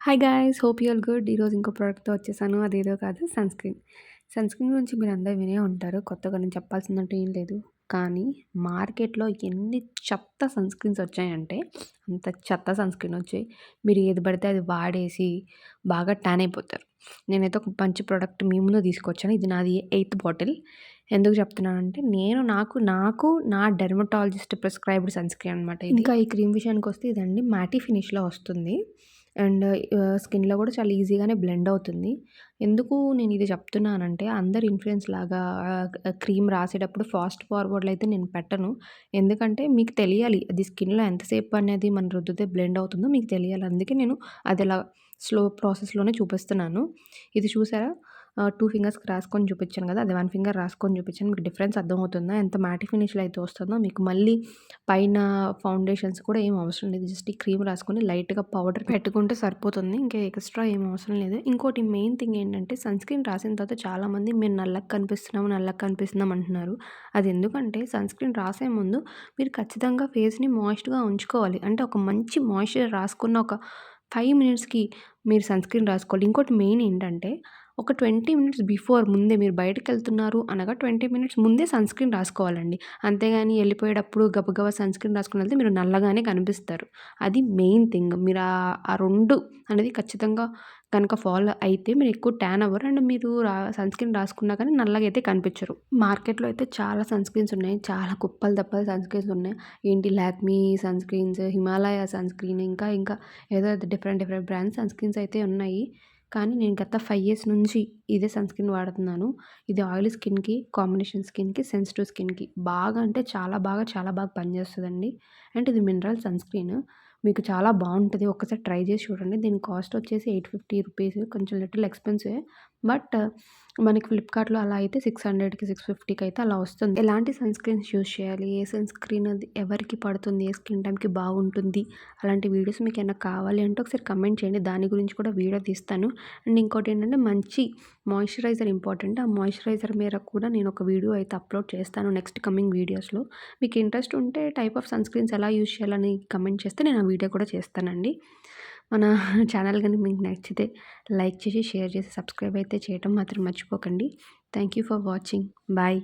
Hi guys hope you all good. ఈరోజు ఇంకో ప్రోడక్ట్‌తో వచ్చేసాను. అదేదో కాదు సన్‌స్క్రీన్. సన్‌స్క్రీన్ గురించి మీరందరూ వినే ఉంటారు. కొత్తగా నేను చెప్పాల్సిందంటూ ఏం లేదు. కానీ మార్కెట్‌లో ఎన్ని చెత్త సన్‌స్క్రీన్స్ వచ్చాయంటే అంత చెత్త సన్‌స్క్రీన్ వచ్చాయి. మీరు ఏది పడితే అది వాడేసి బాగా టాన్ అయిపోతారు. నేనైతే ఒక మంచి ప్రోడక్ట్ మీ ముందు తీసుకొచ్చాను. ఇది నాది 8థ్ బాటిల్. ఎందుకు చెప్తున్నానంటే నాకు నా డెర్మటాలజిస్ట్ ప్రిస్క్రైబ్డ్ సన్‌స్క్రీన్ అనమాట ఇది. ఇంకా ఈ క్రీమ్ విషయానికొస్తే ఇదండి మ్యాటీ ఫినిష్‌లో వస్తుంది. అండ్ స్కిన్‌లో కూడా చాలా ఈజీగానే బ్లెండ్ అవుతుంది. ఎందుకు నేను ఇది చెప్తున్నానంటే అందరు ఇన్‌ఫ్లుయెన్స్ లాగా క్రీమ్ రాసేటప్పుడు ఫాస్ట్ ఫార్వర్డ్‌లో అయితే నేను పెట్టను. ఎందుకంటే మీకు తెలియాలి అది స్కిన్‌లో ఎంతసేపు అనేది మనం రుద్దితే బ్లెండ్ అవుతుందో మీకు తెలియాలి. అందుకే నేను అదెలా స్లో ప్రాసెస్‌లోనే చూపిస్తున్నాను. ఇది చూసారా? 2 ఫింగర్స్‌కి రాసుకొని చూపించాను కదా! అది 1 ఫింగర్ రాసుకొని చూపించాను. మీకు డిఫరెన్స్ అర్థమవుతుందా? ఎంత మ్యాటీ ఫినిష్‌లో అయితే వస్తుందో మీకు మళ్ళీ పైన ఫౌండేషన్స్ కూడా ఏం అవసరం లేదు. జస్ట్ ఈ క్రీమ్ రాసుకొని లైట్‌గా పౌడర్ పెట్టుకుంటే సరిపోతుంది. ఇంకా ఎక్స్‌ట్రా ఏం అవసరం లేదు. ఇంకోటి మెయిన్ థింగ్ ఏంటంటే సన్‌స్క్రీన్ రాసిన తర్వాత చాలామంది మేము నల్లగా కనిపిస్తున్నాం అంటున్నారు. అది ఎందుకంటే సన్‌స్క్రీన్ రాసే ముందు మీరు ఖచ్చితంగా ఫేస్‌ని మాయిస్ట్‌గా ఉంచుకోవాలి. అంటే ఒక మంచి మాయిశ్చర్ రాసుకున్న ఒక 5 మినిట్స్‌కి మీరు సన్‌స్క్రీన్ రాసుకోవాలి. ఇంకోటి మెయిన్ ఏంటంటే ఒక 20 మినిట్స్ బిఫోర్ ముందే మీరు బయటికెళ్తున్నారు అనగా 20 మినిట్స్ ముందే సన్‌స్క్రీన్ రాసుకోవాలండి. అంతేగాని ఎళ్ళిపోయేటప్పుడు గబగబా సన్‌స్క్రీన్ రాసుకొని వెళ్తే మీరు నల్లగానే కనిపిస్తారు. అది మెయిన్ థింగ్. మీరు ఆ 2 అనేది ఖచ్చితంగా గనక ఫాలో అయితే మీరు ఎక్కువ టాన్ అవ్వరు. అండ్ మీరు సన్‌స్క్రీన్ రాసుకున్నా కానీ నల్లగా అయితే కనిపించరు. మార్కెట్‌లో అయితే చాలా సన్‌స్క్రీన్స్ ఉన్నాయి. చాలా కుప్పలు తెప్పలు సన్‌స్క్రీన్స్ ఉన్నాయి. ఏంటి లాక్మీ సన్‌స్క్రీన్స్, హిమాలయ సన్‌స్క్రీన్ ఇంకా ఏదో డిఫరెంట్ డిఫరెంట్ బ్రాండ్స్ సన్‌స్క్రీన్స్ అయితే ఉన్నాయి. కానీ నేను గత 5 ఇయర్స్ నుంచి ఇదే సన్‌స్క్రీన్ వాడుతున్నాను. ఇది ఆయిలీ స్కిన్‌కి, కాంబినేషన్ స్కిన్‌కి, సెన్సిటివ్ స్కిన్‌కి బాగా అంటే చాలా బాగా పనిచేస్తదండి. అండ్ ఇది మినరల్ సన్‌స్క్రీన్. మీకు చాలా బావుంటది. ఒక్కసారి ట్రై చేసి చూడండి. దీని కాస్ట్ వచ్చేసి రూ. 850 కొంచెం లిటిల్ ఎక్స్‌పెన్సివే. బట్ మనకి ఫ్లిప్‌కార్ట్‌లో అలా అయితే 600కి, 650కి అయితే అలా వస్తుంది. ఎలాంటి సన్‌స్క్రీన్స్ యూజ్ చేయాలి? ఏ సన్‌స్క్రీన్ అది ఎవరికి పడుతుంది? ఏ స్కిన్ టైమ్‌కి బాగుంటుంది? అలాంటి వీడియోస్ మీకేమైనా కావాలి అంటే ఒకసారి కమెంట్ చేయండి. దాని గురించి కూడా వీడియో తీస్తాను. అండ్ ఇంకోటేంటంటే మంచి మాయిశ్చరైజర్ ఇంపార్టెంట్. ఆ మాయిశ్చరైజర్ మీద కూడా నేను ఒక వీడియో అయితే అప్లోడ్ చేస్తాను నెక్స్ట్ కమింగ్ వీడియోస్‌లో. మీకు ఇంట్రెస్ట్ ఉంటే టైప్ ఆఫ్ సన్‌స్క్రీన్స్ ఎలా యూజ్ చేయాలని కమెంట్ చేస్తే నేను ఆ వీడియో కూడా చేస్తానండి. మన ఛానల్ గాని మీకు నచ్చితే లైక్ చేసి, షేర్ చేసి, సబ్స్క్రైబ్ అయితే చేయటం మాత్రం మర్చిపోకండి. Thank you for watching. Bye.